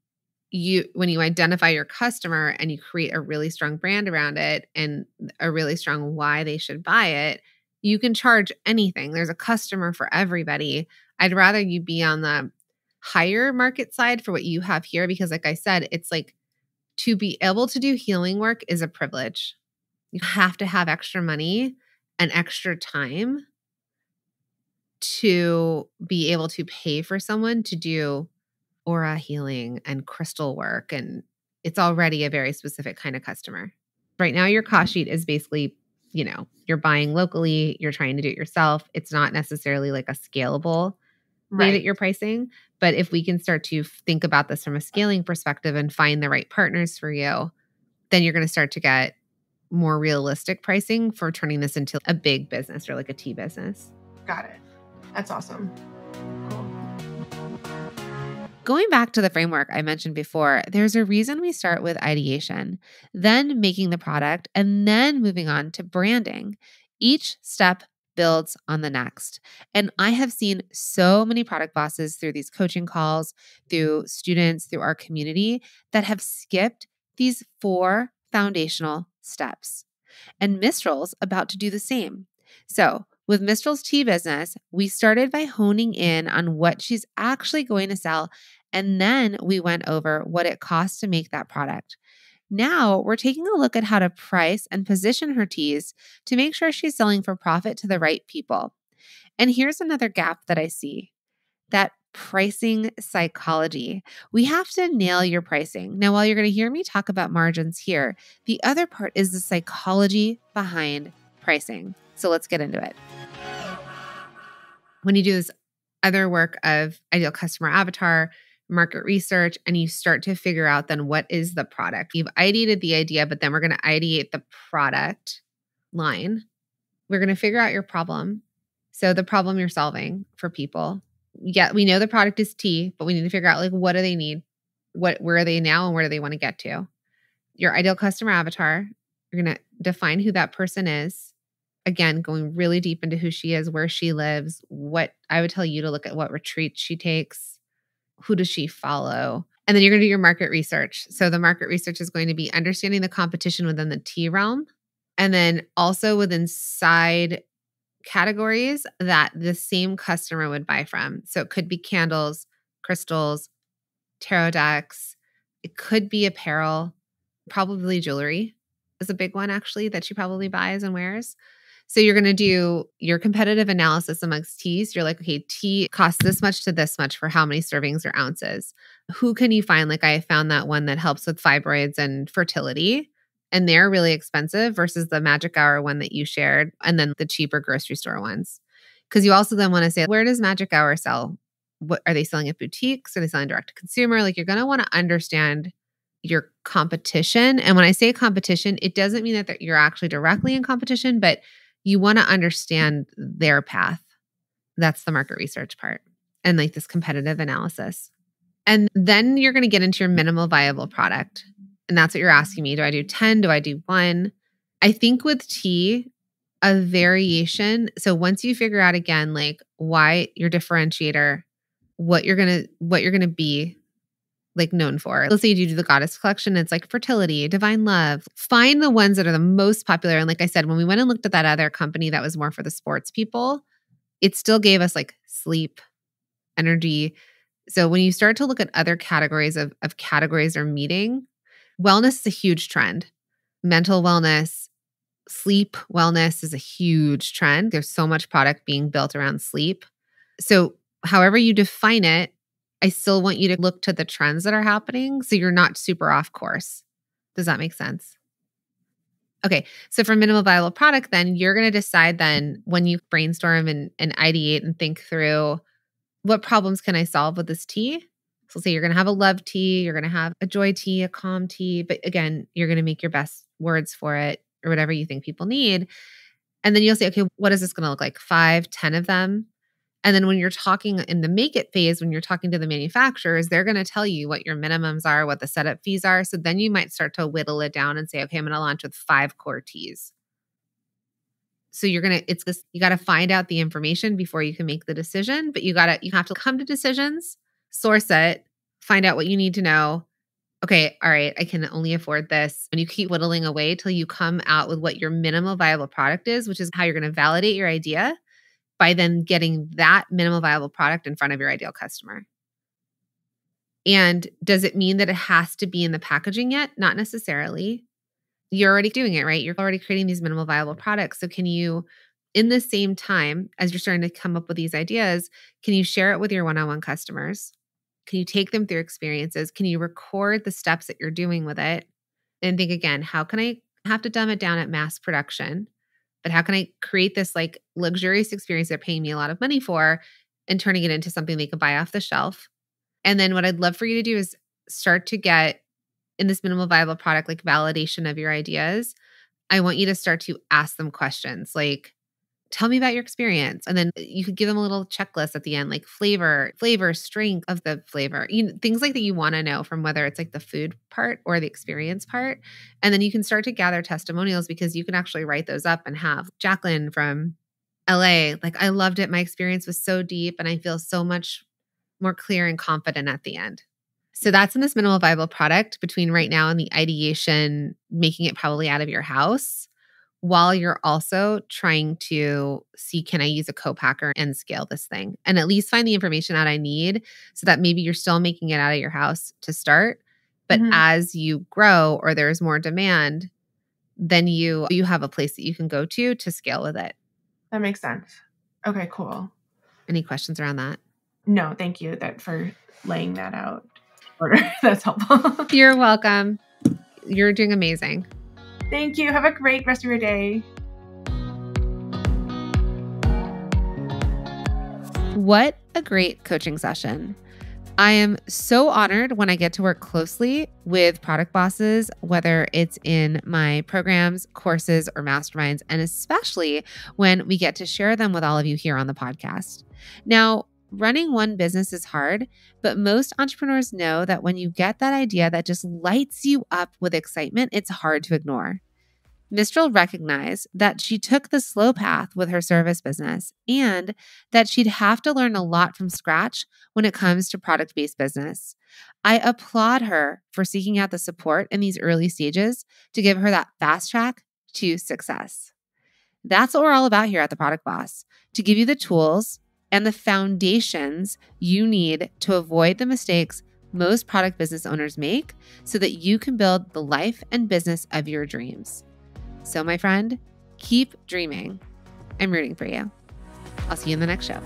when you identify your customer and you create a really strong brand around it and a really strong why they should buy it, you can charge anything. There's a customer for everybody. I'd rather you be on the higher market side for what you have here, because like I said, it's like, to be able to do healing work is a privilege. You have to have extra money and extra time to be able to pay for someone to do aura healing and crystal work. And it's already a very specific kind of customer. Right now, your cost sheet is basically, you're buying locally, you're trying to do it yourself. It's not necessarily like a scalable way that you're pricing. But if we can start to think about this from a scaling perspective and find the right partners for you, then you're going to start to get more realistic pricing for turning this into a big business or like a tea business. Got it. That's awesome. Cool. Going back to the framework I mentioned before, there's a reason we start with ideation, then making the product, and then moving on to branding. Each step builds on the next. And I have seen so many product bosses through these coaching calls, through students, through our community that have skipped these 4 foundational steps. And Mystral's about to do the same. So with Mystral's tea business, we started by honing in on what she's actually going to sell. And then we went over what it costs to make that product. Now we're taking a look at how to price and position her teas to make sure she's selling for profit to the right people. And here's another gap that I see. That pricing psychology. We have to nail your pricing. Now, while you're going to hear me talk about margins here, the other part is the psychology behind pricing. So let's get into it. When you do this other work of ideal customer avatar, market research, and you start to figure out then what is the product. You've ideated the idea, but then we're going to ideate the product line. We're going to figure out your problem. So the problem you're solving for people. Yeah, we know the product is tea, but we need to figure out, like, what do they need? Where are they now and where do they want to get to? Your ideal customer avatar, you're going to define who that person is. Again, going really deep into who she is, where she lives, what I would tell you to look at, what retreats she takes, who does she follow? And then you're going to do your market research. So the market research is going to be understanding the competition within the tea realm, and then also within side categories that the same customer would buy from. So it could be candles, crystals, tarot decks. It could be apparel, probably jewelry is a big one actually that she probably buys and wears. So you're going to do your competitive analysis amongst teas. You're like, okay, tea costs this much to this much for how many servings or ounces. Who can you find? Like I found that one that helps with fibroids and fertility. And they're really expensive versus the Magic Hour one that you shared, and then the cheaper grocery store ones. Because you also then want to say, where does Magic Hour sell? What are they selling at boutiques? Are they selling direct to consumer? Like, you're going to want to understand your competition. And when I say competition, it doesn't mean that you're actually directly in competition, but you want to understand their path. That's the market research part and like this competitive analysis. And then you're going to get into your minimal viable product. And that's what you're asking me. Do I do 10? Do I do 1? I think with tea, a variation. So once you figure out again, like why your differentiator, what you're gonna be like known for. Let's say you do the goddess collection. It's like fertility, divine love. Find the ones that are the most popular. And like I said, when we went and looked at that other company that was more for the sports people, it still gave us like sleep, energy. So when you start to look at other categories of categories or meeting, wellness is a huge trend. Mental wellness, sleep wellness is a huge trend. There's so much product being built around sleep. So however you define it, I still want you to look to the trends that are happening so you're not super off course. Does that make sense? Okay. So for minimal viable product, then you're going to decide then when you brainstorm and ideate and think through what problems can I solve with this tea? So say you're going to have a love tea, you're going to have a joy tea, a calm tea, but again, you're going to make your best words for it or whatever you think people need. And then you'll say, okay, what is this going to look like? 5, 10 of them? And then when you're talking in the make it phase, when you're talking to the manufacturers, they're going to tell you what your minimums are, what the setup fees are. So then you might start to whittle it down and say, okay, I'm going to launch with 5 core teas. So you got to find out the information before you can make the decision, but you have to come to decisions, source it, find out what you need to know. Okay, all right, I can only afford this. And you keep whittling away till you come out with what your minimal viable product is, which is how you're going to validate your idea by then getting that minimal viable product in front of your ideal customer. And does it mean that it has to be in the packaging yet? Not necessarily. You're already doing it, right? You're already creating these minimal viable products. So can you, in the same time as you're starting to come up with these ideas, can you share it with your one-on-one customers? Can you take them through experiences? Can you record the steps that you're doing with it? And think again, how can I have to dumb it down at mass production? But how can I create this like luxurious experience they're paying me a lot of money for and turning it into something they can buy off the shelf? And then what I'd love for you to do is start to get in this minimal viable product, like validation of your ideas. I want you to start to ask them questions like, tell me about your experience. And then you could give them a little checklist at the end, like flavor, strength of the flavor, things like that you want to know from whether it's like the food part or the experience part. And then you can start to gather testimonials because you can actually write those up and have Jacqueline from LA. Like, I loved it. My experience was so deep and I feel so much more clear and confident at the end. So that's in this minimal viable product between right now and the ideation, making it probably out of your house, while you're also trying to see, can I use a co-packer and scale this thing? And at least find the information that I need so that maybe you're still making it out of your house to start. But as you grow or there's more demand, then you have a place that you can go to scale with it. That makes sense. Okay, cool. Any questions around that? No, thank you for laying that out. That's helpful. You're welcome. You're doing amazing. Thank you. Have a great rest of your day. What a great coaching session. I am so honored when I get to work closely with product bosses, whether it's in my programs, courses, or masterminds, and especially when we get to share them with all of you here on the podcast. Now, running one business is hard, but most entrepreneurs know that when you get that idea that just lights you up with excitement, it's hard to ignore. Mystral recognized that she took the slow path with her service business and that she'd have to learn a lot from scratch when it comes to product-based business. I applaud her for seeking out the support in these early stages to give her that fast track to success. That's what we're all about here at The Product Boss, to give you the tools and the foundations you need to avoid the mistakes most product business owners make so that you can build the life and business of your dreams. So, my friend, keep dreaming. I'm rooting for you. I'll see you in the next show.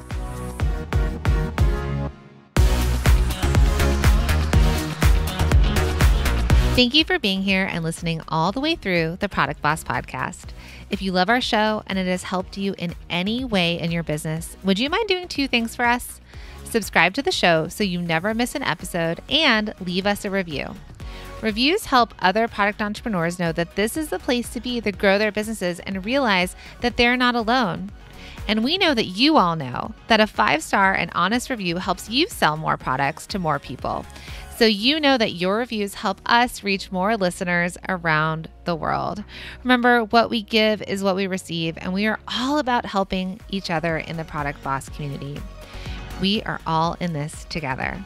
Thank you for being here and listening all the way through the Product Boss podcast. If you love our show and it has helped you in any way in your business, would you mind doing 2 things for us? Subscribe to the show so you never miss an episode and leave us a review. Reviews help other product entrepreneurs know that this is the place to be to grow their businesses and realize that they're not alone. And we know that you all know that a 5-star and honest review helps you sell more products to more people. So you know that your reviews help us reach more listeners around the world. Remember, what we give is what we receive, and we are all about helping each other in the Product Boss community. We are all in this together.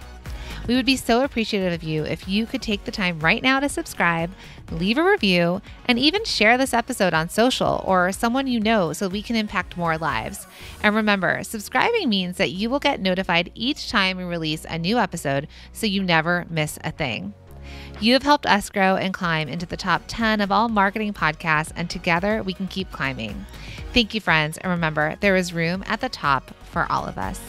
We would be so appreciative of you if you could take the time right now to subscribe, leave a review, and even share this episode on social or someone you know so we can impact more lives. And remember, subscribing means that you will get notified each time we release a new episode so you never miss a thing. You have helped us grow and climb into the top 10 of all marketing podcasts, and together we can keep climbing. Thank you, friends, and remember, there is room at the top for all of us.